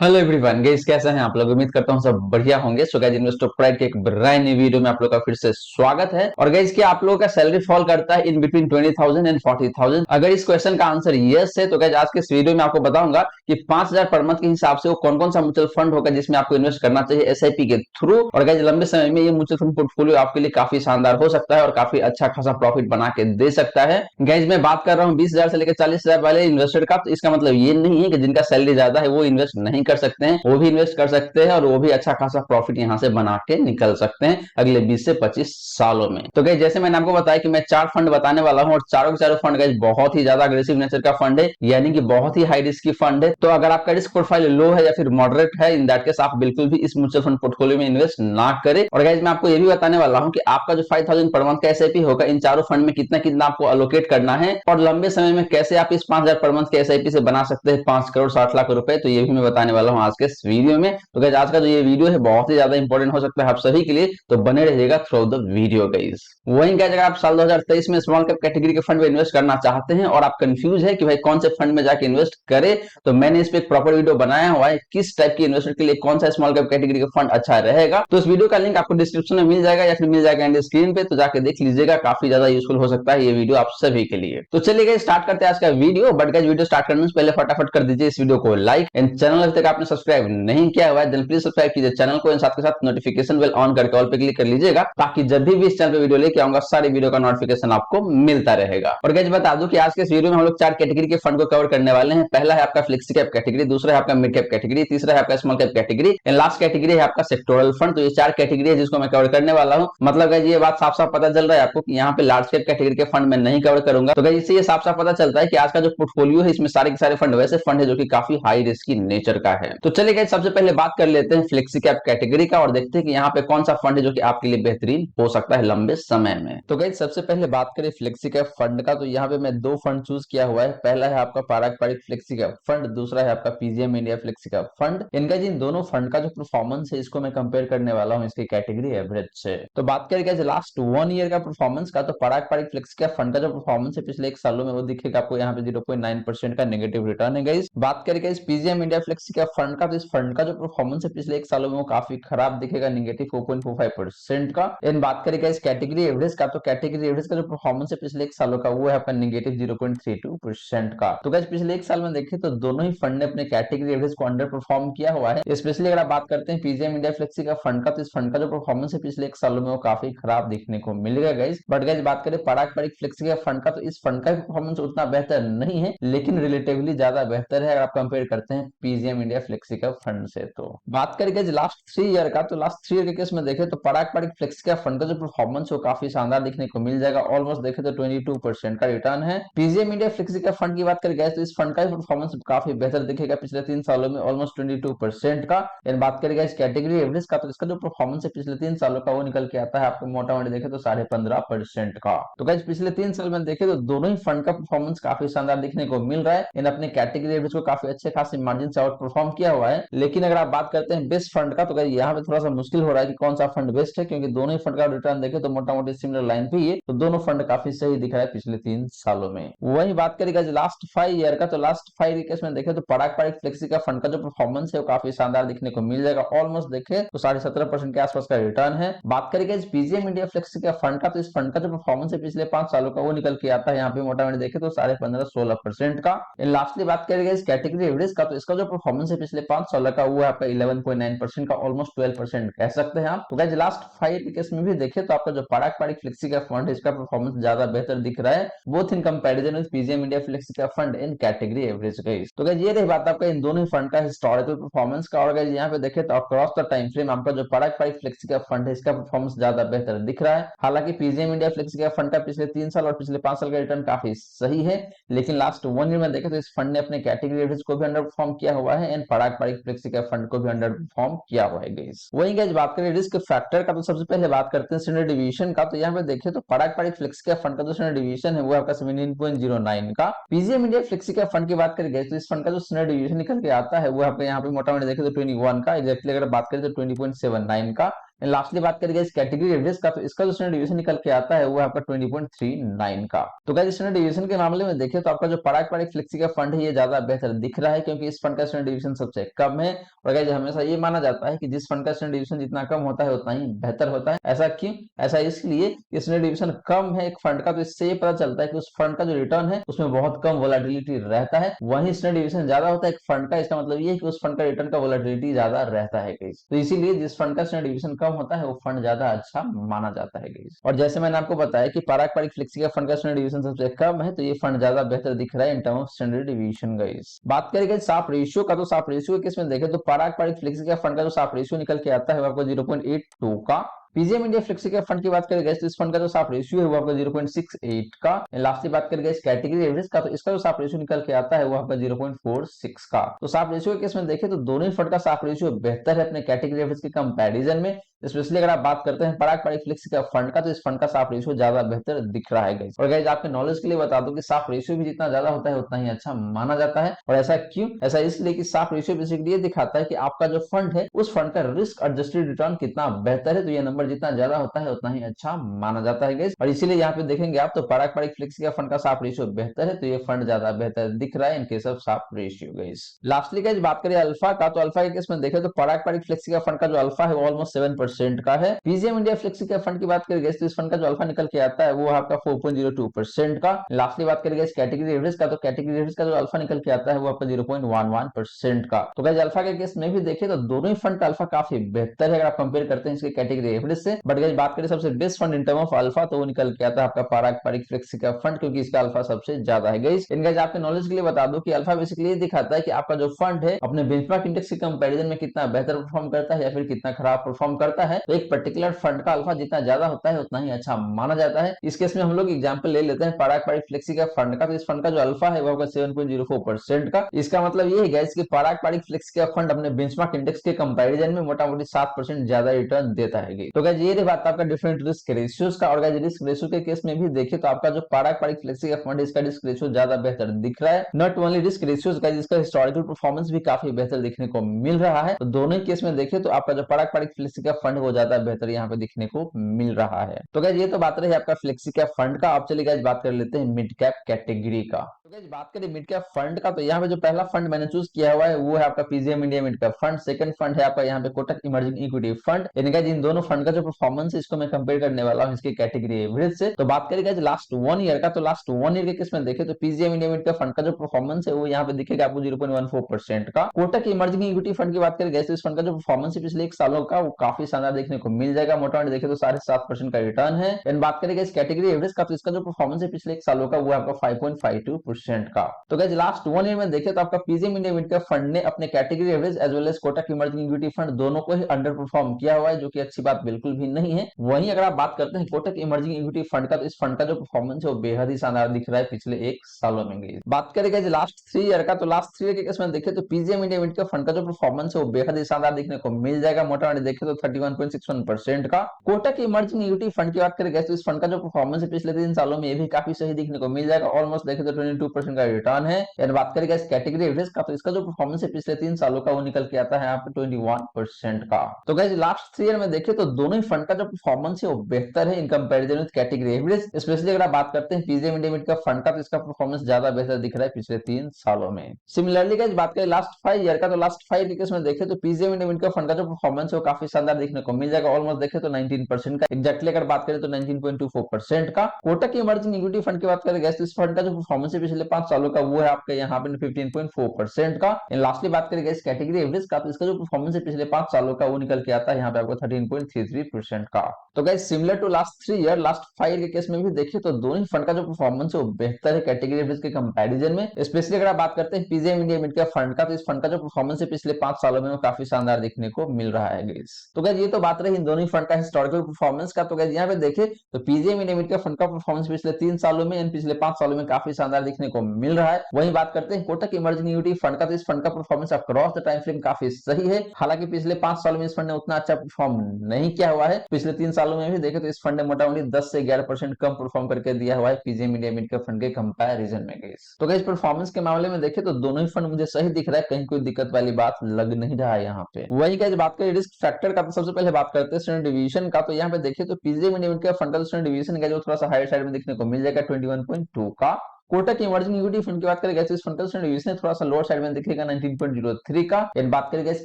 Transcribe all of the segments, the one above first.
Hello everyone guys, कैसे हैं आप लोग। उम्मीद करता हूं सब बढ़िया होंगे। सो गाइस, इन्वेस्टर प्राइड के एक ब्रांड न्यू वीडियो में आप लोग का फिर से स्वागत है। और गाइस, क्या आप लोगों का सैलरी फॉल करता है इन बिटवीन 20,000 एंड 40,000? अगर इस क्वेश्चन का आंसर यस है तो गाइस आज के इस वीडियो में आपको बताऊंगा कि 5,000 पर मंथ के हिसाब से वो कौन कौन सा म्यूचुअल फंड होगा जिसमें आपको इन्वेस्ट करना चाहिए एसआईपी के थ्रू। और गाइस, लंबे समय में ये म्यूचुअल फंड पोर्टफोलियो आपके लिए काफी शानदार हो सकता है और काफी अच्छा खासा प्रॉफिट बना के दे सकता है। गाइस, मैं बात कर रहा हूँ 20,000 से लेकर 40,000 वाले इन्वेस्टर का। तो इसका मतलब ये नहीं है कि जिनका सैलरी ज्यादा है वो इन्वेस्ट नहीं कर सकते हैं, वो भी इन्वेस्ट कर सकते हैं और वो भी अच्छा खासा प्रॉफिट यहाँ से बना के निकल सकते हैं अगले 20 से 25 सालों में। तो गाइस, जैसे मैंने आपको बताया कि मैं 4 फंड बताने वाला हूँ और चारों के चारों फंड गाइस बहुत ही ज्यादा अग्रेसिव नेचर का फंड है, यानी कि बहुत ही हाई रिस्क की फंड है। तो अगर आपका रिस्क प्रोफाइल लो है या फिर मॉडरेट है, इन दैट केस आप बिल्कुल भी इस म्यूचुअल फंड पोर्टफोलियो में इन्वेस्ट ना करें। और गाइस, मैं आपको ये भी बताने वाला हूँ कि आपका जो 5,000 पर मंथ का एसआईपी होगा इन चारों फंड में कितना कितना आपको अलोकेट करना है और लंबे समय में कैसे आप इस 5,000 पर मंथ के एसआईपी से बना सकते हैं 5 करोड़ 60 लाख रुपए। तो ये भी मैं बताने वाला हूँ आज के इस वीडियो में। तो गाइस, आज का जो ये वीडियो है बहुत ही ज्यादा इंपॉर्टेंट हो सकता है आप सभी के लिए, तो बने रहिएगा थ्रू द वीडियो गाइस। वहीं गाइस, अगर आप साल 2023 में स्मॉल कैप कैटेगरी के फंड में इन्वेस्ट करना चाहते हैं और आप कंफ्यूज है कि भाई कौन से फंड में जाके इन्वेस्ट करें, तो मैंने इस पे एक प्रॉपर वीडियो बनाया हुआ है किस टाइप की इन्वेस्टमेंट के लिए कौन सा स्मॉल कैप कैटेगरी का फंड अच्छा रहेगा। तो इस वीडियो का लिंक आपको डिस्क्रिप्शन में मिल जाएगा या फिर मिल जाएगा एंड स्क्रीन पे, तो जाके देख लीजिएगा। काफी ज्यादा यूजफुल हो सकता है ये वीडियो आप सभी के लिए। तो चलिए गाइस, स्टार्ट करते हैं आज का video. But guys, video start करने से पहले फटाफट कर दीजिए इस वीडियो को लाइक एंड चैनल अभी तक आपने सब्सक्राइब नहीं किया हुआ है देन प्लीज सब्सक्राइब कीजिए चैनल को एंड साथ के साथ नोटिफिकेशन बेल ऑन करके ऑल पे क्लिक कर लीजिएगा ताकि जब भी इस चैनल पे वीडियो लेके आऊंगा सारी वीडियो का नोटिफिकेशन आपको मिलता रहेगा। और गाइस, बता दूं कि आज के इस वीडियो में हम लोग 4 कैटेगरी के फंड को कवर करने वाले हैं। पहला है आपका फ्लेक्सी कैप कैटेगरी, दूसरा है आपका मिड कैप कैटेगरी, तीसरा है आपका small cap category and last category है आपका सेक्टोरल फंड। तो ये 4 कैटेगरी है जिसको मैं कवर करने वाला हूं। मतलब गाइस, ये बात साफ साफ पता चल रहा है आपको कि यहाँ पे लार्ज कैप कैटेगरी के फंड मैं नहीं कवर करूंगा। तो गाइस, इससे ये साफ साफ पता चलता है कि आज का जो पोर्टफोलियो है इसमें सारे के सारे फंड वैसे फंड है जो कि काफी हाई रिस्क की नेचर का है। तो चलिए गाइस, सबसे पहले बात कर लेते हैं फ्लेक्सी कैप कैटेगरी का और देखते हैं कि यहाँ पे कौन सा फंड है जो कि आपके लिए बेहतरीन हो सकता है लंबे समय में। तो गाइस, सबसे पहले बात करें फ्लेक्सी कैप फंड का, तो यहाँ पे मैं 2 फंड चूज किया हुआ है। पहला है आपका पारंपरिक फ्लेक्सी कैप फंड, दूसरा है आपका PGIM India flexi cap fund. इनका जिन दोनों फंड का जो परफॉर्मेंस है इसको मैं कंपेयर करने वाला हूँ इसकी कैटेगरी एवरेज से। तो बात करें गाइस लास्ट 1 ईयर का परफॉर्मेंस का, तो पारंपरिक फ्लेक्सी कैप फंड का जो परफॉर्मेंस है पिछले 1 सालों में वो दिखेगा आपको यहाँ पे 0.9% का नेगेटिव रिटर्न है गाइस। बात करें guys PGM India flexi cap fund का, तो इस फंड का जो परफॉर्मेंस है पिछले 1 सालों में वो काफी खराब दिखेगा, नेगेटिव 4.45% का। इन बात करें गाइस कैटेगरी एवरेज का, तो कैटेगरी एवरेज का जो परफॉर्मेंस है पिछले 1 सालों का वो है आपका नेगेटिव 0.32% का। तो गाइस, पिछले 1 साल में देखें तो दोनों ही फंड ने अपने कैटेगरी एवरेज को अंडर परफॉर्म किया हुआ है। स्पेशली अगर आप बात करते हैं पीजीएम इंडिया फ्लेक्सी का फंड का, तो इस फंड का जो परफॉर्मेंस है पिछले 1 सालों में वो काफी खराब देखने को मिलेगा गाइस। बट गाइस, बात करें पारंपरिक फ्लेक्सी का फंड का, तो इस फंड का परफॉर्मेंस उतना बेहतर नहीं है लेकिन रिलेटिवली ज्यादा बेहतर है अगर आप कंपेयर करते हैं पीजीएम इंडिया फ्लेक्सी का फंड से। तो बात करें गाइस लास्ट 3 ईयर का, तो लास्ट 3 ईयर के केस में देखें तो पारंपरिक फ्लेक्सी का फंड का जो परफॉर्मेंस है वो काफी शानदार देखने को मिल जाएगा। ऑलमोस्ट देखें तो 22% का रिटर्न है। पीजीएम इंडिया फ्लेक्सी का फंड की बात करें गाइस, तो इस फंड का परफॉर्मेंस काफी बेहतर दिखेगा पिछले 3 सालों में, ऑलमोस्ट 22% का। एंड बात करें गाइस कैटेगरी एवरेज का, तो इसका जो परफॉर्मेंस है पिछले 3 सालों का वो निकल के आता है आपको मोटा मोटी देखे तो 15.5% का। तो गाइस, पिछले 3 साल में देखे तो दोनों ही फंड का परफॉर्मेंस काफी शानदार देखने को मिल रहा है। इन अपने कैटेगरी एवरेज को काफी अच्छे खासे मार्जिन से आउट परफॉर्म किया हुआ है। लेकिन अगर आप बात करते हैं बेस्ट फंड का, तो गाइस यहाँ पे थोड़ा सा मुश्किल हो रहा है कि कौन सा फंड बेस्ट है, क्योंकि दोनों ही फंड का रिटर्न देखे तो मोटा मोटी सिमिलर लाइन पे ही है। तो दोनों फंड काफी सही दिख रहा है पिछले 3 सालों में। वही बात करेगा लास्ट 5 ईयर का, तो लास्ट 5 ईयर में देखे तो पारंपरिक फ्लेक्सी का फंड का जो परफॉर्मेंस है वो काफी शानदार दिखने को मिल जाएगा। ऑलमोस्ट देखे तो 17.5% के आसपास का रिटर्न है। बात करेगा इस पीजीएम इंडिया फ्लेक्सी का फंड का, तो इस फंड का जो परफॉर्मेंस है पिछले 5 सालों का वो निकल के आता है यहाँ पे मोटा मोटी देखे तो 15.5-16% का। लास्टली बात करेगा इस कैटेगरी एवरेज का, तो इसका जो परफॉर्मेंस है पिछले 5 सालों का वो है आपका 11.9% का, ऑलमोस्ट 12% कह सकते हैं आप। तो गाइस लास्ट 5 केस में भी देखे तो आपका जो पारंपरिक फ्लेक्सी का फंड है इसका परफॉर्मेंस ज्यादा बेहतर दिख रहा है both in comparison with PGIM India flexi का fund in category average guys. तो गाइस, ये रही बात आपका इन दोनों फंड का हिस्टोरिकल परफॉर्मेंस का। और गाइस यहाँ पे देखे तो अक्रॉस द टाइम फ्रेम आपका जो पारंपरिक फ्लेक्सी का फंड है इसका परफॉर्मेंस ज्यादा बेहतर दिख रहा है। हालांकि पीजीएम इंडिया फ्लेक्सी का फंड का पिछले 3 साल और पिछले 5 साल का रिटर्न काफी सही है, लेकिन लास्ट 1 ईयर में देखे तो इस फंड ने अपने कैटेगरी एवरेज को भी अंडर परफॉर्म किया हुआ है एंड पारंपरिक फ्लेक्सी का फंड को भी अंडर परफॉर्म किया हुआ है गाइस। वहीं गाइस बात करें रिस्क फैक्टर का, तो सबसे पहले बात करते हैं स्टैंडर्ड डिवीजन का। तो यहाँ पे देखे तो पारंपरिक फ्लेक्सी का फंड का जो स्टैंडर्ड डिवीजन है वो आपका 17.09 का। पीजीएम इंडिया फ्लेक्सी का फंड की बात करें गाइस, तो इस फंड का जो स्टैंडर्ड डिवीजन निकल के आता है वो आपके यहाँ पे मोटा मोटी देखे तो 21 का। एग्जैक्टली अगर बात करें तो 20.79 का। लास्टली बात करेंगे इस कैटेगरी एवरेज का, तो इसका जो स्टैंडर्ड डिवीजन निकल के आता है वो है आपका 20.39 का। तो गाइस स्टैंडर्ड डिवीजन के मामले में देखें तो आपका जो पारंपरिक फ्लेक्सी का फंड है ये ज्यादा बेहतर दिख रहा है, क्योंकि इस फंड का स्टैंडर्ड डिवीजन सबसे कम है। और गाइस हमेशा ये माना जाता है कि जिस फंड का स्टैंडर्ड डिवीजन जितना कम होता है उतना ही बेहतर होता है। ऐसा क्यों? ऐसा इसलिए कि स्टैंडर्ड डिवीजन कम है एक फंड का, तो इससे ये पता चलता है कि उस फंड का जो रिटर्न है उसमें बहुत कम वोलेटिलिटी रहता है। वहीं स्टैंडर्ड डिवीजन ज्यादा होता है एक फंड का, इसका मतलब ये है कि उस फंड का रिटर्न का वोलेटिलिटी ज्यादा रहता है गाइस। तो इसीलिए जिस फंड का स्टैंडर्ड डिवीजन कम होता है वो फंड ज्यादा अच्छा माना जाता है गाइस। और जैसे मैंने आपको बताया कि पारंपरिक फ्लेक्सी का फंड का स्टैंडर्ड डिवीजन सबसे कम है, तो ये फंड ज्यादा बेहतर दिख रहा है in term of standard division guys. बात करेंगे साफ रेशियो का, तो साफ रेशियो के केस में देखें तो पारंपरिक फ्लेक्सी का फंड का जो साफ रेशियो निकल के आता है वो आपको 0.82 का। पीजीएम इंडिया फ्लेक्सी के फंड की बात करेंगे तो इस फंड का जो साफ रेशियो है वो आपका 0.68 का। लास्ट बात करेंगे इस कैटेगरी एवरेज का, तो इसका जो साफ रेशियो निकल के आता है वो आपका 0.46 का। तो साफ रेशियो के केस में देखें तो दोनों ही फंड का साफ रेशियो बेहतर है अपने कैटेगरी एवरेज के कंपैरिजन में। स्पेशली अगर आप बात करते हैं पारंपरिक फ्लेक्सी का फंड का, तो इस फंड का साफ रेशियो ज्यादा बेहतर दिख रहा है गाइस। और गाइस आपके नॉलेज के लिए बता दूं कि साफ रेशियो भी जितना ज्यादा होता है उतना ही अच्छा माना जाता है। और ऐसा क्यों? ऐसा इसलिए कि साफ रेशियो बेसिकली ये दिखाता है कि आपका जो फंड है उस फंड का रिस्क एडजस्टेड रिटर्न कितना बेहतर है। तो ये नंबर जितना ज्यादा होता है उतना ही अच्छा माना जाता है गाइस। और इसीलिए यहाँ पे देखेंगे आप तो पारंपरिक फ्लेक्सी का फंड का साफ रेशियो बेहतर है, तो ये फंड ज्यादा बेहतर दिख रहा है इन केस ऑफ साफ रेशियो गाइस। लास्टली गाइस बात करें अल्फा का, तो अल्फा के केस में देखें तो पारंपरिक फ्लेक्सी का फंड का जो अल्फा है वो ऑलमोस्ट 7% का है। पीजीएम इंडिया फ्लेक्सी के फंड की बात करेंगे तो इस फंड का जो अल्फा निकल के आता है वो आपका 4.02% का। लास्टली बात करेंगे इस कैटेगरी एवरेज का, तो कैटेगरी एवरेज का जो अल्फा निकल के आता है वो आपका 0.11% का। तो गाइस अल्फा के केस में भी देखें तो दोनों ही फंड का अल्फा काफी बेहतर है अगर आप कंपेयर करते हैं इसके कैटेगरी एवरेज से। बट गाइस बात करें सबसे best fund in term of alpha, तो वो निकल के आता है आपका पारंपरिक फ्लेक्सी का फंड, क्योंकि इसका अल्फा सबसे ज्यादा है गाइस। इन गाइस आपके नॉलेज के लिए बता दूं कि अल्फा बेसिकली ये दिखाता है कि आपका जो फंड है अपने बेंचमार्क इंडेक्स के कंपैरिजन में कितना बेहतर परफॉर्म करता है या फिर कितना खराब परफॉर्म करता है। तो एक पर्टिकुलर फंड का अल्फा जितना ज्यादा होता है उतना ही अच्छा माना जाता है। इस केस में हम लोग एग्जांपल ले लेते हैं पारंपरिक फ्लेक्सी का फंड का, तो इस फंड का जो अल्फा है वो होगा 7.04% का। इसका मतलब ये है गाइस कि पारंपरिक फ्लेक्सी का फंड अपने बेंचमार्क इंडेक्स के कंपैरिजन में मोटा-मोटी 7% ज्यादा रिटर्न देता है। तो गाइस ये रही बात आपका डिफरेंट रिस्क रेशियोज का। और गाइस रिस्क रेशियो के केस में भी देखिए तो आपका जो पारंपरिक फ्लेक्सी का फंड इसका रिस्क रेशियो ज्यादा बेहतर दिख रहा है। Not only risk ratios guys, इसका हिस्टोरिकल परफॉर्मेंस भी काफी बेहतर दिखने को मिल रहा है। तो दोनों ही केस में देखें तो आपका जो पारंपरिक फ्लेक्सी का फंड वो ज्यादा बेहतर यहाँ पे दिखने को मिल रहा है। तो गाइस ये तो बात रही आपका फ्लेक्सी कैप फंड का। अब चलिए गाइस बात कर लेते हैं मिड कैप कैटेगरी का। तो गाइस बात करें मिड कैप फंड का, तो यहाँ पे जो पहला फंड मैंने चूज किया हुआ है वो है आपका PGIM India mid cap fund. Second fund है आपका यहाँ पे कोटक इमर्जिंग इक्विटी फंड। यानी गाइस इन दोनों फंड का जो परफॉर्मेंस है इसको मैं कंपेयर करने वाला हूँ इसके कैटेगरी एवरेज से। तो बात करें गाइस लास्ट 1 ईयर का, तो लास्ट 1 ईयर के केस में देखे तो PGM India mid cap fund का जो परफॉर्मेंस है वो यहाँ पे दिखेगा आपको 0.14% का। कोटक इमर्जिंग इक्विटी फंड की बात करें गाइस तो इस फंड का जो परफॉर्मेंस है पिछले 1 सालों का वो काफी शानदार देखने को मिल जाएगा। मोटा-मोटी देखे तो 7.5% का रिटर्न है। एंड बात करेंगे इस कैटेगरी एवरेज का, तो इसका जो परफॉर्मेंस है पिछले 1 सालों का वो है आपका 5.52% का। तो गाइस लास्ट 1 ईयर में देखे तो आपका PGIM India mid cap fund ने अपने category average as well as Kotak emerging equity fund दोनों को ही अंडर परफॉर्म किया हुआ है, जो कि अच्छी बात बिल्कुल भी नहीं है। वहीं अगर आप बात करते हैं कोटक इमर्जिंग इक्विटी फंड का, तो इस फंड का जो परफॉर्मेंस है वो बेहद ही शानदार दिख रहा है पिछले 1 सालों में। गई बात करेंगे लास्ट 3 ईयर का, तो लास्ट 3 ईयर के केस में देखे तो PGM India mid cap fund का जो परफॉर्मेंस है वो बेहद ही शानदार देखने को मिल जाएगा। मोटा-मोटी देखे तो 31.61% का। कोटक इमर्जिंग इक्विटी फंड की बात करेंगे तो इस फंड का जो परफॉर्मेंस है पिछले 3 सालों में ये भी काफी सही देखने को मिल जाएगा। ऑलमोस्ट देखे तो 22% का रिटर्न है। यानी बात करेंगे इस कैटेगरी एवरेज का, तो इसका जो परफॉर्मेंस है पिछले 3 सालों का वो निकल के आता है यहाँ पे 21% का। तो गाइस लास्ट 3 ईयर में देखे तो दोनों ही फंड का जो परफॉर्मेंस है वो बेहतर है इन comparison with category average. Specially अगर आप बात करते हैं PGM India mid cap fund का, तो इसका परफॉर्मेंस ज्यादा बेहतर दिख रहा है पिछले 3 सालों में। सिमिलरली गाइस बात करें लास्ट 5 ईयर का, तो लास्ट 5 के केस में देखे तो PGM India mid cap fund का जो परफॉर्मेंस है वो काफी शानदार देखने को मिल जाएगा। ऑलमोस्ट देखे तो 19% का। एग्जैक्टली अगर बात करें तो 19.24% का। कोटक इमर्जिंग इक्विटी फंड की बात करें तो इस फंड का जो परफॉर्मेंस है पिछले 5 सालों का वो है आपके यहाँ पे 15.4% का। लास्टली बात करें इस कैटेगरी एवरेज का, तो इसका जो परफॉर्मेंस है पिछले 5 सालों का वो निकल के आता है यहाँ पे आपको 13.33% का। तो guys similar to last 3 year last 5 year के केस में भी देखिए तो दोनों ही फंड का जो परफॉर्मेंस है वो बेहतर है कैटेगरी एवरेज के कंपैरिजन में। स्पेशली अगर आप बात करते हैं PGM India mid cap fund का, तो इस फंड का जो परफॉर्मेंस है पिछले 5 सालों में वो काफी शानदार देखने को मिल रहा है गाइस। तो गाइस ये तो बात रही इन दोनों ही फंड का हिस्टोरिकल परफॉर्मेंस का। तो गाइस यहाँ पे देखे तो PGM India mid cap fund का परफॉर्मेंस पिछले 3 सालों में एंड पिछले 5 सालों में काफी शानदार दिखने देखने को मिल रहा है। वहीं बात करते हैं कोटक इमर्जिंग इक्विटी फंड का, तो इस फंड का performance across the time frame काफी सही है। हालांकि पिछले 5 सालों में इस फंड ने उतना अच्छा परफॉर्म नहीं किया हुआ है। पिछले 3 सालों में भी देखे तो इस फंड ने मोटामोटी 10 से 11% कम परफॉर्म करके दिया हुआ है PGM India mid cap fund के कंपैरिजन में गाइस। तो गाइस परफॉर्मेंस के मामले में देखे तो दोनों ही फंड मुझे सही दिख रहा है, कहीं कोई दिक्कत वाली बात लग नहीं रहा है यहाँ पे। वही गाइस बात करें रिस्क फैक्टर का, तो सबसे पहले बात करते हैं स्टैंडर्ड डिवीजन का। तो यहाँ पे देखिए तो PGM India mid cap fund का स्टैंडर्ड डिवीजन का जो थोड़ा सा हायर साइड में देखने को मिल जाएगा 21.2 का। कोटक इमर्जिंग इक्विटी फंड की बात करेंगे इस फंड का डिवीजन थोड़ा सा लोअर साइड में दिखेगा 19.03 का। एंड बात करेंगे इस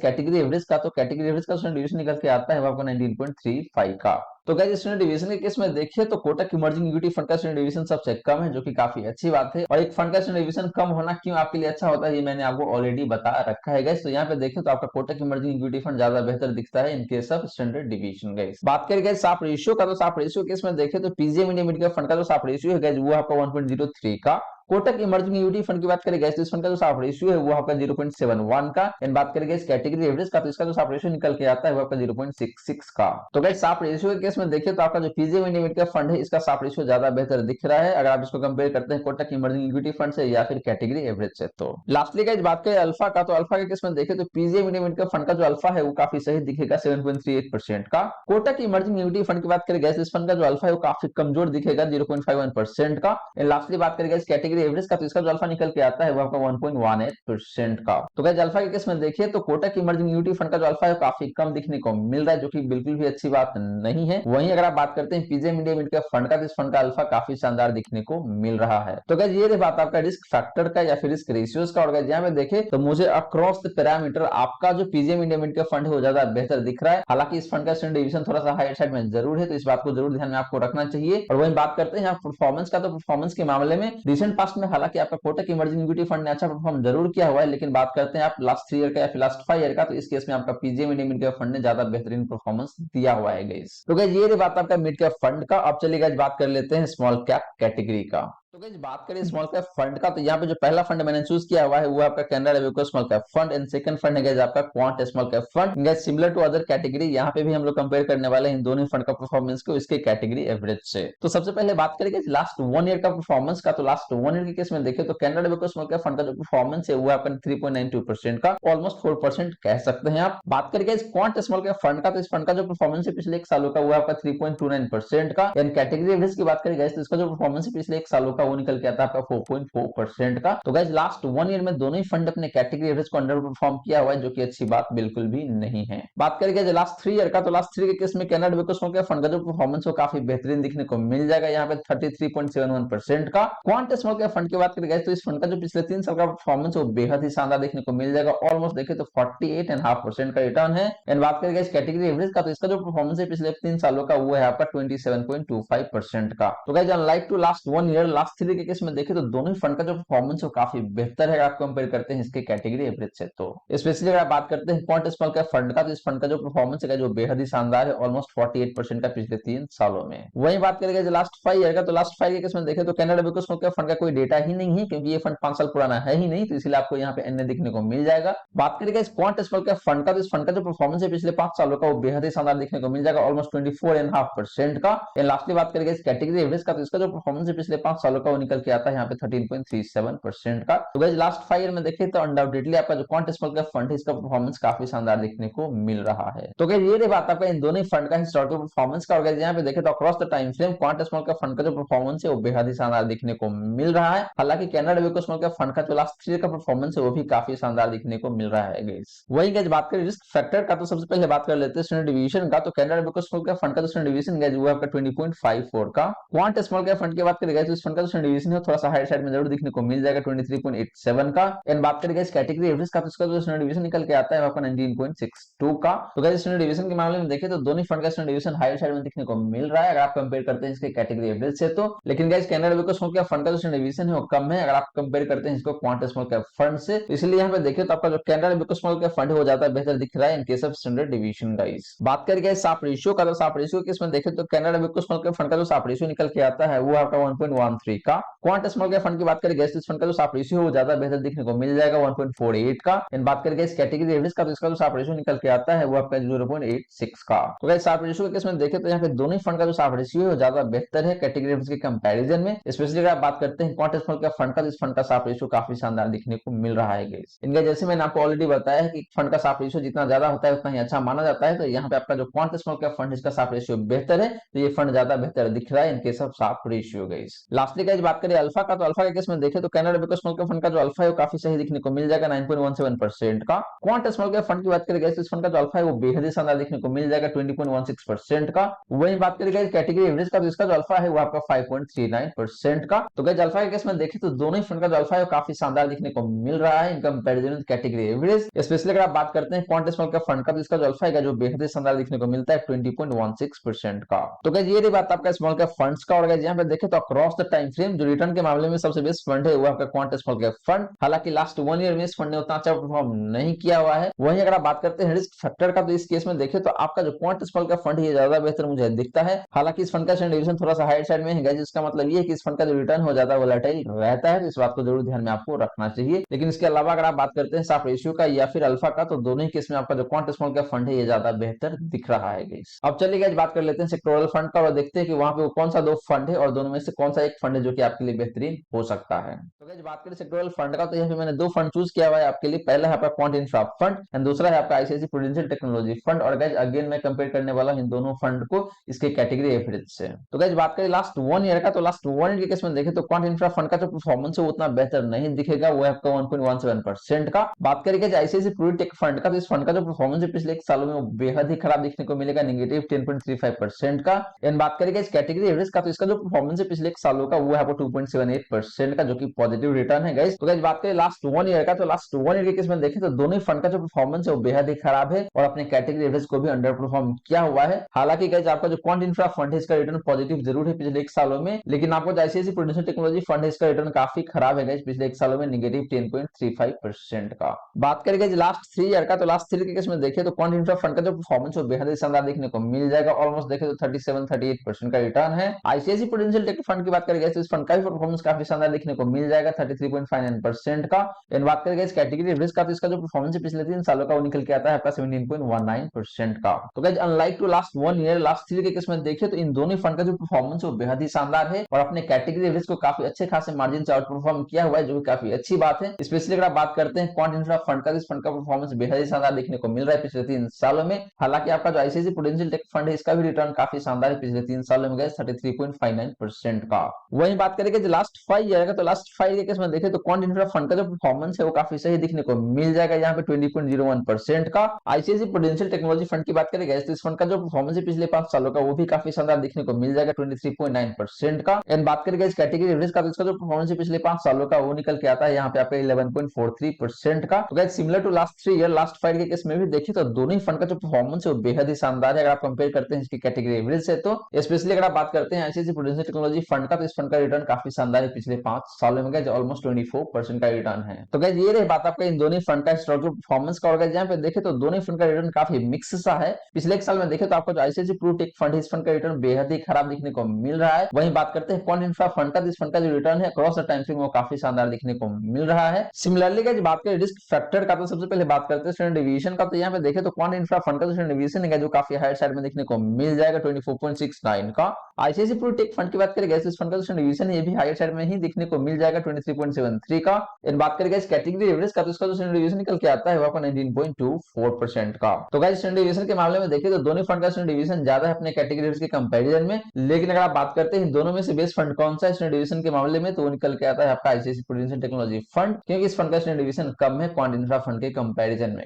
कैटेगरी एवरेज का, तो कैटेगरी एवरेज का डिवीजन निकल के आता है वो आपको 19.35 का। तो गाइस स्टैंडर्ड डिवीजन के केस में देखिए तो कोटक इमर्जिंग इक्विटी फंड का स्टैंडर्ड डिवीजन सबसे कम है, जो कि काफी अच्छी बात है। और एक फंड का स्टैंडर्ड डिवीजन कम होना क्यों आपके लिए अच्छा होता है ये मैंने आपको ऑलरेडी बता रखा है गाइस। तो यहाँ पे देखिए तो आपका कोटक इमर्जिंग इक्विटी फंड ज्यादा बेहतर दिखता है in case of standard division guys. बात करें गाइस साप रेशियो का, तो साप रेशियो केस में देखे तो PGM India mid cap fund का जो साप रेशियो है गाइस वो आपका 1.03 का। कोटक इमर्जिंग इक्विटी फंड की बात करेंगे इस फंड का जो साफ रेशियो है वो आपका 0.71 का। एंड बात करेंगे इस कैटेगरी एवरेज का, तो इसका जो साफ रेशियो निकल के आता है वो आपका 0.66 का। तो गाइस साफ रेशियो के केस में देखिए तो आपका जो PGM India mid cap fund है इसका साफ रेशियो ज्यादा बेहतर दिख रहा है अगर आप इसको कंपेयर करते हैं कोटक इमर्जिंग इक्विटी फंड से या फिर कैटेगरी एवरेज से। तो लास्टली गाइस बात करें अल्फा का, तो अल्फा के केस में देखिए तो PGM India mid cap fund का जो अल्फा है वो काफी सही दिखेगा 7.38% का। कोटक इमर्जिंग इक्विटी फंड की बात करें इस फंड का जो अल्फा है वो काफी कमजोर दिखेगा 0.51% का। एंड लास्टली बात करें इस कैटेगरी एवरेज का, तो इसका जो अल्फा निकल के आता है वो आपका 1.18% का। तो गाइस अल्फा के केस में देखिए तो कोटक इमर्जिंग इक्विटी फंड का जो अल्फा है काफी कम दिखने को मिल रहा है, जो कि बिल्कुल भी अच्छी बात नहीं है। वहीं अगर आप बात करते हैं PGM India mid cap fund का, तो इस फंड का अल्फा काफी शानदार दिखने को मिल रहा है। तो गाइस ये रही बात आपका रिस्क फैक्टर का या फिर रिस्क रेशियोज का। और गाइस यहाँ पे देखे तो मुझे अक्रॉस द पैरामीटर आपका जो PGM India mid cap fund है वो ज्यादा बेहतर दिख रहा है। हालांकि इस फंड का स्टैंडर्ड डिवीजन थोड़ा सा हायर साइड में जरूर है, तो इस बात को जरूर ध्यान में आपको रखना चाहिए। और वहीं बात करते हैं यहाँ परफॉर्मेंस का, तो परफॉर्मेंस के मामले में रिसेंट पास्ट में हालांकि आपका कोटक इमर्जिंग इक्विटी फंड ने अच्छा परफॉर्म जरूर किया हुआ है, लेकिन बात करते हैं आप लास्ट 3 ईयर का या फिर लास्ट 5 ईयर का, तो इस केस में आपका PGIM India mid cap fund ने ज्यादा बेहतरीन परफॉर्मेंस दिया हुआ है गाइस। तो गाइस ये रही बात आपका मिड कैप फंड का। अब चलिए गाइस बात कर लेते हैं स्मॉल कैप कैटेगरी का। तो गाइस बात करें स्मॉल कैप फंड का, तो यहाँ पे जो पहला फंड मैंने चूज किया हुआ है वो आपका Canara Robeco small cap fund. And second fund है गाइस आपका Quant small cap fund. Guys similar to other category यहाँ पे भी हम लोग कंपेयर करने वाले हैं इन दोनों फंड का परफॉर्मेंस को इसके कैटेगरी एवरेज से। तो सबसे पहले बात करेंगे लास्ट 1 ईयर का परफॉर्मेंस का, तो लास्ट 1 ईयर के केस में देखे तो Canara Robeco small cap fund का जो परफॉर्मेंस है वो आपका 3.92% का, ऑलमोस्ट 4% कह सकते हैं आप। बात करेंगे इस क्वांट स्मॉल कैप फंड का, तो इस फंड का जो परफॉर्मेंस है पिछले 1 सालों का वो आपका 3.29% का। एंड कैटेगरी एवरेज की बात करेंगे तो इसका जो परफॉर्मेंस है पिछले 1 सालों का वो निकल के आता है 4.4% का। तो गाइस लास्ट 1 ईयर में दोनों ही फंड अपने कैटेगरी एवरेज को अंडर परफॉर्म किया हुआ है, जो कि अच्छी बात बिल्कुल भी नहीं है। बात करेंगे लास्ट 3 ईयर का, तो लास्ट 3 के केस में Canara Robeco small cap fund का जो परफॉर्मेंस हो काफी बेहतरीन दिखने को मिल जाएगा यहाँ पे 33.71% का। क्वांट स्मॉल कैप फंड की बात करेंगे तो इस फंड का जो पिछले 3 साल का परफॉर्मेंस हो बेहद ही शानदार देखने को मिल जाएगा, ऑलमोस्ट देखे तो 48.5% का रिटर्न है। एंड बात करेंगे इस कैटेगरी एवरेज का, तो इसका जो परफॉर्मेंस है पिछले 3 सालों का वो है आपका 27.25% का। तो guys unlike to last 1 year last 3 के केस में देखे तो दोनों फंड का जो परफॉर्मेंस है काफी बेहतर है आप कंपेयर करते हैं इसके कैटेगरी एवरेज से। तो स्पेशली अगर आप बात करते हैं क्वांट स्मॉल कैप फंड का, तो इस फंड का जो परफॉर्मेंस है जो बेहद ही शानदार है, ऑलमोस्ट 48% का पिछले 3 सालों में। वहीं बात करेंगे लास्ट 5 ईयर का, तो लास्ट 5 ईयर में देखे तो Canara Robeco small cap fund का कोई डेटा ही नहीं है, क्योंकि ये फंड 5 साल पुराना है ही नहीं, तो इसलिए आपको यहाँ पे एनए दिखने को मिल जाएगा। बात करेंगे इस क्वांट स्मॉल कैप फंड का, तो इस फंड का जो परफॉर्मेंस है पिछले 5 सालों का वो बेहद ही शानदार देखने को मिल जाएगा, ऑलमोस्ट 24.5% का। लास्टली बात करेंगे इस कैटेगरी एवरेज का, तो इसका जो परफॉर्मेंस है पिछले 5 सालों का वो निकल के आता है यहाँ पे 13.37% का। तो गाइस लास्ट 5 ईयर में देखें तो अनडाउटेडली आपका जो क्वांट स्मॉल कैप फंड है इसका परफॉर्मेंस काफी शानदार देखने को मिल रहा है। तो गाइस ये बात आपका इन दोनों फंड का हिस्टोरिकल परफॉर्मेंस का। और गाइस यहाँ पे देखें तो across the time frame quant small cap fund का जो परफॉर्मेंस है वो बेहद ही शानदार देखने को मिल रहा है। हालांकि Canara Robeco small cap fund का जो लास्ट 3 ईयर का परफॉर्मेंस है वो भी काफी शानदार देखने को मिल रहा है गाइस। वही गाइस बात करें रिस्क फैक्टर का, तो सबसे पहले बात कर लेते हैं स्टैंडर्ड डिवीजन का। तो Canara Robeco small cap fund का जो स्टैंडर्ड डिवीजन गाइस वो आपका 20.54 का। क्वांट स्मॉल कैप फंड की बात करें तो इस फंड का जो स्टैंडर्ड डिवीजन है थोड़ा सा हायर साइड में जरूर देखने को मिल जाएगा 23.87 का। एंड बात करें इस कैटेगरी एवरेज का, तो इसका जो स्टैंडर्ड डिवीजन निकल के आता है आपका 19.62 का। तो गाइस स्टैंडर्ड डिवीजन के मामले में देखें तो दोनों फंड का स्टैंडर्ड डिवीजन हायर साइड में देखने को मिल रहा है अगर आप कंपेयर करते हैं इसके कैटेगरी एवरेज से। तो लेकिन guys Canara Robeco small cap fund का जो स्टैंडर्ड डिवीजन है वो कम है अगर आप कंपेयर करते हैं इसको क्वांट स्मॉल कैप फंड से। इसलिए यहाँ पे देखें तो आपका जो Canara Robeco small cap fund हो जाता है बेहतर दिख रहा है in case of standard division guys. बात करें साप रेशियो का, तो साप रेशियो के केस में देखें तो Canara Robeco small cap fund का जो साप रेशियो निकल के आता है वो आपका 1.13 1.3 का। क्वांट स्मॉल कैप फंड की बात करें इस फंड का जो साफ रेशियो है वो ज्यादा बेहतर दिखने को मिल जाएगा 1.48 का। इन बात करें इस कैटेगरी एवरेज का तो इसका जो साफ रेशियो निकल के आता है वो आपका 0.86 का। तो गाइस साफ रेशियो के केस में देखें तो यहाँ पे दोनों फंड का जो साफ रेशियो है वो ज्यादा बेहतर है कैटेगरी एवरेज के कंपैरिजन में। स्पेशली अगर आप बात करते हैं क्वांट स्मॉल कैप फंड का, इस फंड का साफ रेशियो काफी शानदार दिखने को मिल रहा है गाइस। इनका जैसे मैंने आपको ऑलरेडी बताया है कि फंड का साफ रेशियो जितना ज्यादा होता है उतना ही अच्छा माना जाता है। तो यहाँ पे आपका जो क्वांट स्मॉल कैप फंड इसका साफ रेशियो बेहतर है, तो ये फंड ज्यादा बेहतर दिख रहा है इनके सब साफ रेशियो गाइस। लास्टली गाइस बात करें अल्फा का, तो अल्फा के केस में देखें तो कैनरा बिको स्मॉल कैप फंड का जो अल्फा है वो काफी सही दिखने को मिल जाएगा 9.17% का। क्वांट स्मॉल कैप फंड की बात करें गाइस, इस फंड का जो अल्फा है वो बेहद ही शानदार देखने को मिल जाएगा 20.16% का। वहीं बात करें गाइस कैटेगरी एवरेज का, तो इसका जो अल्फा है वो आपका 5.39% का। तो गाइस अल्फा के केस में देखें तो दोनों ही फंड का जो अल्फा है वो काफी शानदार दिखने को मिल रहा है इन comparison with category average. Specially अगर आप बात करते हैं क्वांट स्मॉल कैप फंड का, तो इसका जो अल्फा है जो बेहद ही शानदार दिखने को मिलता है 20.16% का। तो गाइस ये रही बात आपका स्मॉल कैप फंड्स का। और गाइस यहाँ पे देखें तो अक्रॉस द टाइम फ्रेम जो रिटर्न के मामले में सबसे बेस्ट फंड है वो आपका क्वांट स्मॉल कैप फंड। हालांकि लास्ट 1 ईयर में इस फंड ने उतना अच्छा परफॉर्म नहीं किया हुआ है। वहीं अगर आप बात करते हैं रिस्क फैक्टर का, तो इस केस में देखें तो आपका जो क्वांट स्मॉल कैप फंड है ज्यादा बेहतर मुझे दिखता है। हालांकि इस फंड का स्टैंडर्ड डिवीजन थोड़ा सा हाइट साइड में है, जिसका मतलब ये है कि इस फंड का जो रिटर्न हो ज्यादा वोलेटाइल रहता है, तो इस बात को जरूर ध्यान में आपको रखना चाहिए। लेकिन इसके अलावा अगर आप बात करते हैं साफ रेशियो का या फिर अल्फा का, तो दोनों ही केस में आपका जो क्वांट स्मॉल कैप फंड है ये ज्यादा बेहतर दिख रहा है गाइस। अब चलिए गाइस बात कर लेते हैं सेक्टोरल फंड का और देखते हैं कि वहां पे कौन सा दो फंड है और दोनों में से कौन सा एक फंड है जो कि आपके लिए बेहतरीन हो सकता है। तो गाइस बात करें सेक्टोरल फंड का, तो यहाँ पे मैंने दो फंड चूज किया हुआ है आपके लिए। पहला है आपका क्वांट इंफ्रा फंड एंड दूसरा है आपका आईसीआईसी प्रूडेंशियल टेक्नोलॉजी फंड। और गाइस अगेन मैं कंपेयर करने वाला हूं इन दोनों फंड को इसके कैटेगरी एवरेज से। तो गाइस बात करें लास्ट 1 ईयर का, तो लास्ट 1 ईयर के केस में देखें तो क्वांट इंफ्रा फंड का जो परफॉर्मेंस है वो उतना बेहतर नहीं दिखेगा, वो है आपका 1.17% का। बात करें guys ICICI Prudential tech fund का, तो इस फंड का जो परफॉर्मेंस है पिछले एक सालों में वो बेहद ही खराब दिखने को मिलेगा, नेगेटिव 10.35% का। एंड बात करें गाइस कैटेगरी एवरेज का, तो इसका जो परफॉर्मेंस है पिछले एक सालों का वो है आपको 2.78% का, जो कि पॉजिटिव रिटर्न है गाइस। तो गाइस बात करें लास्ट 1 ईयर का, तो लास्ट 1 ईयर के केस में देखें तो दोनों ही फंड का जो परफॉर्मेंस है वो बेहद ही खराब है और अपने कैटेगरी एवरेज को भी अंडर परफॉर्म किया हुआ है। हालांकि गाइस आपका जो क्वांट इंफ्रा फंड है इसका रिटर्न पॉजिटिव जरूर है पिछले एक सालों में, लेकिन आपको आईसीआईसी प्रूडेंशियल टेक्नोलॉजी फंड है इसका रिटर्न काफी खराब है गाइस पिछले एक सालों में, नेगेटिव 10.35% का। बात करें गाइस लास्ट 3 ईयर का, तो लास्ट 3 के केस में देखें तो क्वांट इंफ्रा फंड का जो परफॉर्मेंस है बेहद ही शानदार देखने को मिल जाएगा। ऑलमोस्ट देखें तो 37-38% का रिटर्न है। आईसीआईसी प्रूडेंशियल टेक फंड की बात करें तो इस फंड का भी परफॉर्मेंस काफी शानदार देखने को मिल जाएगा 33.59% का। एंड बात करें इस कैटेगरी एवरेज का, तो इसका जो परफॉर्मेंस है पिछले 3 सालों का वो निकल के आता है आपका 17.19% का। तो guys unlike to last 1 year, last 3 के केस में देखें तो इन दोनों फंड का जो परफॉर्मेंस है वो बेहद ही शानदार है और अपने कैटेगरी एवरेज को काफी अच्छे खासे मार्जिन से आउट परफॉर्म किया हुआ है, जो कि काफी अच्छी बात है। स्पेशली अगर आप बात करते हैं क्वांट इंफ्रा फंड का, इस फंड का परफॉर्मेंस बेहद ही शानदार देखने को मिल रहा है पिछले 3 सालों में। हालांकि आपका जो आईसीआईसी प्रूडेंशियल टेक फंड है इसका भी रिटर्न काफी शानदार है पिछले 3 सालों में गाइस 33.59% का। वहीं बात करेंगे जो लास्ट 5 ईयर का, तो लास्ट 5 ईयर के केस में देखें तो क्वांट इंफ्रा फंड का जो परफॉर्मेंस है वो काफी सही देखने को मिल जाएगा यहाँ पे 20.01% का। आईसीआईसी प्रूडेंशियल टेक्नोलॉजी फंड की बात करेंगे तो इस फंड का जो परफॉर्मेंस है पिछले 5 सालों का वो भी काफी शानदार देखने को मिल जाएगा 23.9% का। एंड बात करेंगे इस कैटेगरी एवरेज का, तो इसका जो परफॉर्मेंस है पिछले 5 सालों का वो निकल के आता है यहाँ पे आपका 11.43% का। तो guys similar to last 3 year, last 5 के केस में भी देखिए तो दोनों ही फंड का जो परफॉर्मेंस है वो बेहद ही शानदार है अगर आप कंपेयर करते हैं इसकी कैटेगरी एवरेज से। तो स्पेशली अगर आप बात करते हैं आईसीआईसी प्रूडेंशियल टेक्नोलॉजी फंड का, तो इस फंड का रिटर्न काफी शानदार है पिछले 5 सालों में गाइस ऑलमोस्ट 24% का रिटर्न है। तो गाइस ये रही बात आपका इन दोनों फंड का हिस्टोरिकल परफॉर्मेंस का। और गाइस यहाँ पे देखे तो दोनों फंड का रिटर्न काफी मिक्स सा है। पिछले एक साल में देखे तो आपको जो आईसीआईसी प्रू टेक फंड है इस फंड का रिटर्न बेहद ही खराब दिखने को मिल रहा है। वहीं बात करते हैं क्वांट इंफ्रा फंड का, इस फंड का जो रिटर्न है अक्रॉस द टाइम फ्रेम वो काफी शानदार दिखने को मिल रहा है। सिमिलरली गाइस बात करें रिस्क फैक्टर का, तो सबसे पहले बात करते हैं स्टैंडर्ड डिवीजन का। तो यहाँ पे देखे तो क्वांट इंफ्रा फंड का जो स्टैंडर्ड डिवीजन है जो काफी हायर साइड में देखने को मिल जाएगा 24.69 का। आईसीआईसी प्रू टेक फंड की बात करें इस फंड का जो स्टैंडर्ड डिवीजन है ये भी हायर साइड में ही देखने को मिल जाएगा 23.73 का। इन बात करें इस कैटेगरी एवरेज का, तो इसका जो स्टैंडर्ड डिवीजन निकल के आता है वो आपका 19.24% का। तो गाइस स्टैंडर्ड डिवीजन के मामले में देखें तो दोनों फंड का स्टैंडर्ड डिवीजन ज्यादा है अपने कैटेगरी एवरेज के कंपैरिजन में। लेकिन अगर आप बात करते हैं दोनों में से बेस्ट फंड कौन सा है स्टैंडर्ड डिवीजन के मामले में, तो वो निकल के आता है आपका आईसीआईसी प्रूडेंशियल टेक्नोलॉजी फंड, क्योंकि इस फंड का स्टैंडर्ड डिवीजन कम है क्वांट इंफ्रा फंड के कंपैरिजन में।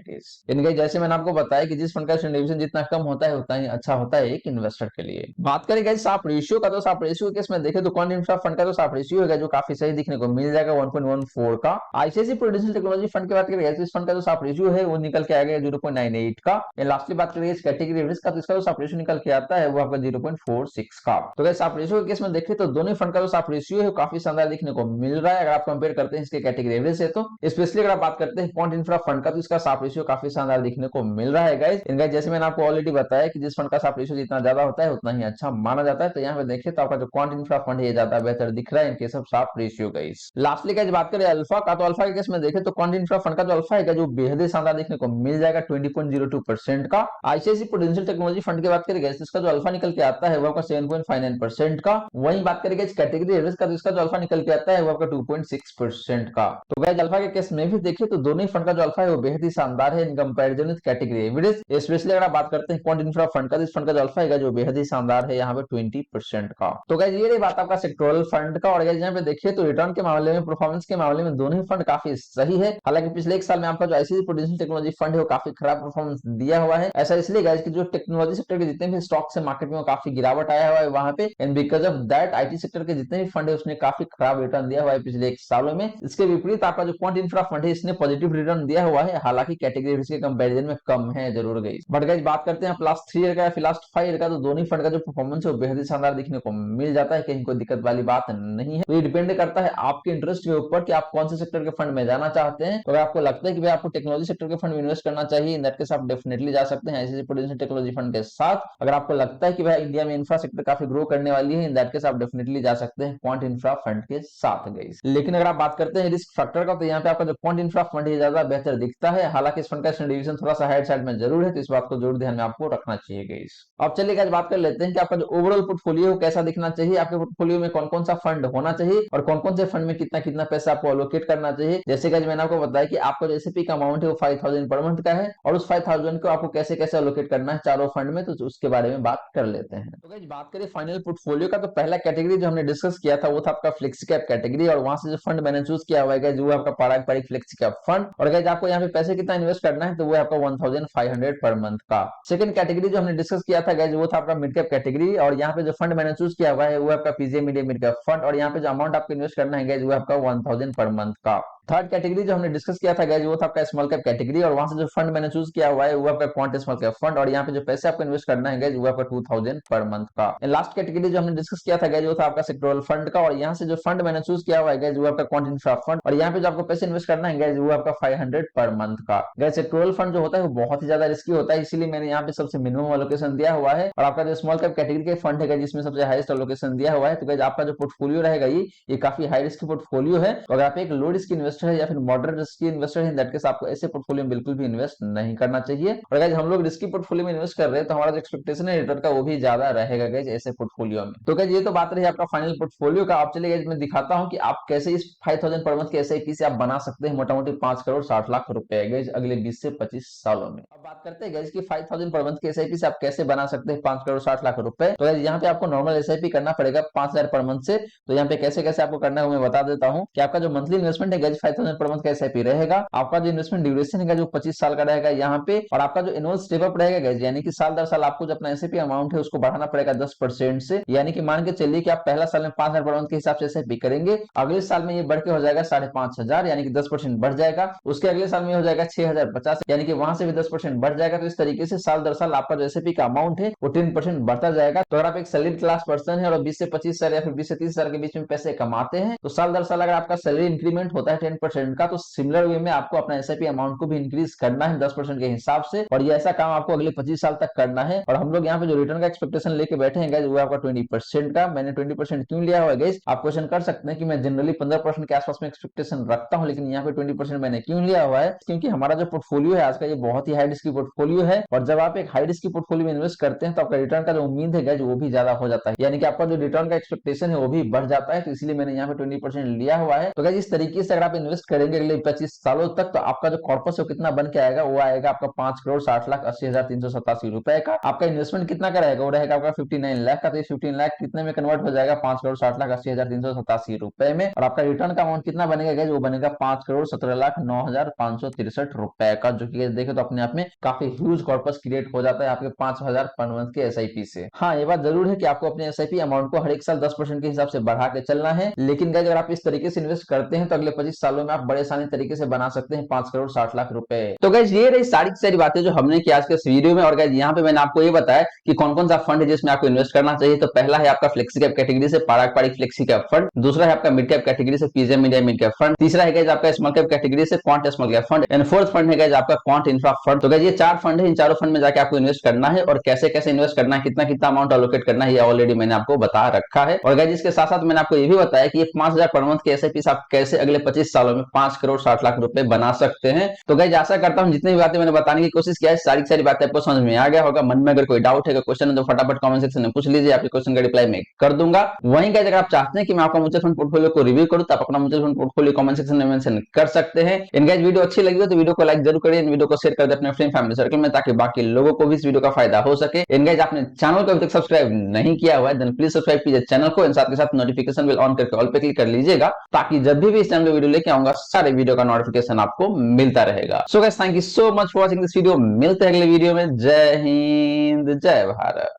इनके जैसे मैंने आपको बताया कि जिस फंड का स्टैंडर्ड डिवीजन जितना कम होता है उतना ही अच्छा होता है एक इन्वेस्टर के लिए। बात करें गाइस साफ रेशियो का, तो साफ रेशियो के केस में देखें तो क्वांट इंफ्रा फंड का जो साफ रेशियो है जो काफी सही दिखने को मिल जाएगा 1.14 का। आईसीआईसी प्रूडेंशियल टेक्नोलॉजी फंड की बात करें इस फंड का जो साफ रेशियो है वो निकल के आएगा 0.98 का। लास्टली बात करें इस कैटेगरी एवरेज का, तो इसका जो साफ रेशियो निकल के आता है वो आपका 0.46 का। तो गाइस साफ रेशियो के केस में देखें तो दोनों फंड का जो साफ रेशियो है काफी शानदार दिखने को मिल रहा है अगर आप कंपेयर करते हैं इसके कैटेगरी एवरेज से। तो स्पेशली अगर आप बात करते हैं क्वांट इंफ्रा फंड का, तो इसका साफ रेशियो काफी शानदार दिखने को मिल रहा है गाइस। इनका जैसे मैंने आपको ऑलरेडी बताया कि जिस फंड का साफ रेशियो जितना ज्यादा होता है उतना ही अच्छा माना जाता है। तो यहाँ पे देखें तो आपका जो क्वांट इंफ्रा फंड है ज्यादा ज्यादा बेहतर दिख रहा है इनके सब साफ रेशियो गाइस। लास्टली गाइस बात करें अल्फा का, तो अल्फा के केस में देखें तो क्वांट इंफ्रा फंड का जो अल्फा है जो बेहद ही शानदार देखने को मिल जाएगा 20.02% का। आईसीआईसी प्रूडेंशियल टेक्नोलॉजी फंड की बात करें गाइस, इसका जो अल्फा निकल के आता है वो आपका 7.59% का। वहीं बात करें गाइस कैटेगरी रिस्क का, तो इसका जो अल्फा निकल के आता है वो आपका 2.6% का। तो गाइस अल्फा के केस में भी देखिए तो दोनों ही फंड का जो अल्फा है वो बेहद ही शानदार है इन comparison with category average. Specially अगर आप बात करते हैं क्वांट इंफ्रा फंड का, इस फंड का जो अल्फा है जो बेहद ही शानदार है यहाँ पे 20% का। तो गाइस ये रही बात आपका सेक्टोरल फंड का। और गाइस यहाँ पे देखिए तो रिटर्न के मामले में, परफॉर्मेंस के मामले में दोनों ही फंड काफी सही है। हालांकि पिछले एक साल में आपका जो आईसीआईसी प्रूडेंशियल टेक्नोलॉजी फंड है वो काफी खराब परफॉर्मेंस दिया हुआ है। ऐसा इसलिए गाइस कि जो टेक्नोलॉजी सेक्टर के जितने भी स्टॉक्स है मार्केट में वो काफी गिरावट आया हुआ है वहां पे, and because of that IT sector के जितने भी फंड है उसने काफी खराब रिटर्न दिया हुआ है पिछले एक सालों में। इसके विपरीत आपका जो क्वांट इंफ्रा फंड है इसने पॉजिटिव रिटर्न दिया हुआ है, हालांकि कैटेगरी रिस्क के कंपैरिजन में कम है जरूर गाइस। बट गाइस बात करते हैं लास्ट 3 ईयर का या फिर लास्ट 5 ईयर का, तो दोनों फंड का जो परफॉर्मेंस है वो बेहद ही शानदार देखने को मिल जाता है, कहीं कोई दिक्कत वाली बात नहीं है। तो ये डिपेंड करता है आपके इंटरेस्ट के ऊपर कि आप कौन से सेक्टर के फंड में जाना चाहते हैं। तो अगर आपको लगता है कि भाई आपको टेक्नोलॉजी सेक्टर के फंड में इन्वेस्ट करना चाहिए, इन दैट केस आप डेफिनेटली जा सकते हैं आईसीआईसी प्रूडेंशियल टेक्नोलॉजी फंड के साथ। अगर आपको लगता है कि भाई इंडिया में इंफ्रा सेक्टर काफी ग्रो करने वाली है, इन दैट केस आप डेफिनेटली जा सकते हैं क्वांट इंफ्रा फंड के साथ गाइस। लेकिन अगर आप बात करते हैं रिस्क फैक्टर का, तो यहाँ पे आपका जो क्वांट इंफ्रा फंड है ज्यादा बेहतर दिखता है। हालांकि इस फंड का डिवीजन थोड़ा सा हाइड साइड में जरूर है, तो इस बात को जरूर ध्यान में आपको रखना चाहिए गाइस। अब चलिए गाइस बात कर लेते हैं कि आपका जो ओवरऑल पोर्टफोलियो कैसा दिखना चाहिए, आपके पोर्टफोलियो में कौन कौन सा फंड होना चाहिए और कौन कौन से फंड में कितना कितना पैसा आपको एलोकेट करना चाहिए। जैसे गाइस मैंने आपको बताया कि आपका जो एसआईपी का अमाउंट है वो 5000 पर मंथ का है, और उस 5000 को आपको कैसे कैसे एलोकेट करना है चारों फंड में, तो उसके बारे में बात कर लेते हैं। तो गाइस बात करें फाइनल पोर्टफोलियो का, तो पहला कैटेगरी जो हमने डिस्कस किया था वो था आपका फ्लेक्सी कैप कैटेगरी, और वहां से जो फंड मैंने चूज किया हुआ है वो आपका पारंपरिक फ्लेक्सी कैप फंड। और गाइस आपको यहाँ पे पैसे कितना इन्वेस्ट करना है, तो वो आपका 1500 पर मंथ का। सेकंड कैटेगरी जो हमने डिस्कस किया था गाइस वो था आपका मिड कैप कैटेगरी, और यहाँ पे जो फंड मैंने चूज किया हुआ है वो आपका PGA media mid cap fund, और यहाँ पे जो अमाउंट आपको इन्वेस्ट करना है गाइस वो आपका 1000 पर मंथ का। थर्ड कैटेगरी जो हमने डिस्कस किया था गाइस वो था आपका स्मॉल कैप कैटेगरी, और वहां से जो फंड मैंने चूज किया हुआ है वो आपका क्वांट स्मॉल कैप फंड, और यहाँ पे जो पैसे आपको इन्वेस्ट करना है गाइस वो आपका 2000 पर मंथ का। लास्ट कैटेगरी जो हमने डिस्कस किया था गाइस वो था आपका सेक्टोरल फंड का, और यहाँ से जो फंड मैंने चूज किया हुआ है गाइस वो आपका क्वांट इंफ्रा फंड, और यहाँ पे जो आपको पैसे इन्वेस्ट करना है गाइस वो आपका 500 पर मंथ का। गाइस सेक्टोरल फंड जो होता है वो बहुत ही ज्यादा रिस्की होता है, इसीलिए मैंने यहाँ पे सबसे मिनिमम एलोकेशन दिया हुआ है। और आपका जो स्मॉल कैप कैटेगरी के फंड है जिसमें सबसे हाईएस्ट एलोकेशन दिया हुआ है, तो गाइस आपका जो पोर्टफोलियो रहेगा ये काफी हाई रिस्क पोर्टफोलियो है। तो अगर आप एक लो रिस्क इन्वेस्टर है या फिर मॉडरेट रिस्की इन्वेस्टर है, इन दैट केस आपको ऐसे पोर्टफोलियो में बिल्कुल भी इन्वेस्ट नहीं करना चाहिए। और गाइस हम लोग रिस्की पोर्टफोलियो में इन्वेस्ट कर रहे हैं तो हमारा जो एक्सपेक्टेशन है रिटर्न का वो भी ज्यादा रहेगा गाइस ऐसे पोर्टफोलियो में। तो गाइस ये तो बात रही आपका फाइनल पोर्टफोलियो का। आप चलिए गाइस मैं दिखाता हूं कि आप कैसे इस 5000 पर मंथ के एसआईपी से आप बना सकते हैं मोटा मोटी 5 करोड़ 60 लाख रुपए गाइस अगले 20 से 25 सालों में। अब बात करते हैं गाइस कि 5000 पर मंथ के एसआईपी से आप कैसे बना सकते हैं 5 करोड़ 60 लाख रुपए। तो गाइस यहाँ पे आपको नॉर्मल एसआईपी करना पड़ेगा 5000 पर मंथ से। तो यहाँ पे कैसे कैसे आपको करना है वो मैं बता देता हूँ कि आपका जो मंथली इन्वेस्टमेंट है गाइस 5000 पर मंथ का एसआईपी रहेगा। आपका जो इन्वेस्टमेंट ड्यूरेशन है जो 25 साल का रहेगा यहाँ पे, और आपका जो एनुअल स्टेप अप रहेगा गाइस यानी कि साल दर साल आपको जो अपना एसआईपी अमाउंट है उसको बढ़ाना पड़ेगा 10% से। यानी कि मान के चलिए कि आप पहला साल में 5000 पर मंथ के हिसाब से एसआईपी करेंगे, अगले साल में ये बढ़ के हो जाएगा 5500 यानी कि 10% बढ़ जाएगा। उसके अगले साल में हो जाएगा 6050 यानी कि वहां से भी 10% बढ़ जाएगा। तो इस तरीके से साल दर साल आपका जो एसआईपी का अमाउंट है वो 10% बढ़ता जाएगा। तो अगर आप एक सैलरी क्लास पर्सन है और 20 से 25 साल या फिर 20 से 30 साल के बीच में पैसे कमाते हैं, तो साल दर साल अगर आपका सैलरी इंक्रीमेंट होता है 10% का, तो सिमिलर वे में आपको अपना एसआईपी अमाउंट को भी इंक्रीज करना है 10% के हिसाब से। और ये ऐसा काम आपको अगले 25 साल तक करना है। और हम लोग यहाँ पे जो रिटर्न का एक्सपेक्टेशन लेके बैठे हैं गाइस वो आपका 20% का। मैंने 20% क्यों लिया हुआ है गाइस, आप क्वेश्चन कर सकते हैं कि मैं जनरली 15% के आसपास में एक्सपेक्टेशन रखता हूं, लेकिन यहाँ पे 20% मैंने क्यों लिया हुआ है, क्योंकि हमारा जो पोर्टफोलियो है आज का ये बहुत ही हाई रिस्क पोर्टफोलियो है। और जब आप एक हाई रिस्क पोर्टफोलियो में इन्वेस्ट करते हैं तो आपका रिटर्न का जो उम्मीद है गाइस वो भी ज्यादा हो जाता है, यानी कि आपका जो रिटर्न का एक्सपेक्टेशन है वो भी बढ़ जाता है। तो इसलिए मैंने यहाँ पे 20% लिया हुआ है। तो गाइस इस तरीके से अगर आप इन्वेस्ट करेंगे अगले 25 सालों तक, तो आपका जो कॉर्पस है कितना बन के आएगा, वो आएगा आपका 5 करोड़ 60 लाख 80,387 रुपए का। आपका इन्वेस्टमेंट कितना का रहेगा, वो रहेगा आपका 59 लाख का। तो 15 लाख कितने में कन्वर्ट हो जाएगा, 5 करोड़ 60 लाख 80,387 रुपए में। और आपका रिटर्न का अमाउंट कितना बनेगा, वो बनेगा 5 करोड़ 17 लाख 9,563 रुपए का, जो कि देखे तो अपने आप में काफी ह्यूज कॉर्पस क्रिएट हो जाता है आपके 5000 पर मंथ के एसआईपी से। हाँ ये बात जरूर है कि आपको अपने एसआईपी अमाउंट को हर एक साल 10% के हिसाब से बढ़ा के चलना है, लेकिन गाइस अगर आप इस तरीके से इन्वेस्ट करते हैं तो अगले 25 सालों में आप बड़े आसानी तरीके से बना सकते हैं 5 करोड़ 60 लाख रुपए। तो गाइस ये रही सारी बातें जो हमने की आज के इस वीडियो में। और गाइस यहाँ पे मैंने आपको ये बताया कि कौन कौन सा फंड है जिसमें आपको इन्वेस्ट करना चाहिए। तो पहला है आपका फ्लेक्सी कैप कैटेगरी से पारंपरिक फ्लेक्सी कैप फंड, दूसरा है आपका मिड कैप कैटेगरी से PGA media mid cap fund, तीसरा है गाइस आपका स्मॉल कैप कैटेगरी से quant small cap fund, and fourth fund है गाइस आपका क्वांट इंफ्रा फंड। तो गाइस ये 4 फंड है, इन चारों फंड में जाके आपको इन्वेस्ट करना है और कैसे कैसे इन्वेस्ट करना है, कितना कितना अमाउंट अलोकेट करना है, ये ऑलरेडी मैंने आपको बता रखा है। और गाइस इसके साथ साथ मैंने आपको ये भी बताया कि ये 5,000 पर मंथ के एसआईपी आप कैसे अगले 25 सालों में 5 करोड़ 60 लाख रुपए बना सकते हैं। तो गाइस आशा करता हूं जितनी भी बातें मैंने बताने की कोशिश किया है सारी बातें आपको समझ में आ गया होगा। मन में अगर कोई डाउट है, क्वेश्चन है तो फटाफट कमेंट सेक्शन में पूछ लीजिए, आपके क्वेश्चन का रिप्लाई मैं कर दूंगा। वहीं गाइस अगर आप चाहते हैं कि मैं आपका म्यूचुअल फंड पोर्टफोलियो को रिव्यू करूं तो आप अपना mutual fund portfolio comment section में मेंशन कर सकते हैं। इन गाइस वीडियो अच्छी लगी हो तो वीडियो को लाइक जरूर करिए, इन वीडियो को शेयर कर दें अपने फ्रेंड फैमिली सर्कल में ताकि बाकी लोगों को भी इस वीडियो का फायदा हो सके। इन गाइस आपने चैनल को अभी तक सब्सक्राइब नहीं किया हुआ है देन प्लीज सब्सक्राइब कीजिए चैनल को, साथ के साथ नोटिफिकेशन बेल ऑन करके ऑल पे क्लिक कर लीजिएगा ताकि जब भी इस चैनल पे वीडियो लेके आऊंगा सारे वीडियो का नोटिफिकेशन आपको मिलता रहेगा। So guys thank you so much for watching this video, मिलते हैं अगले वीडियो में। जय हिंद जय भारत।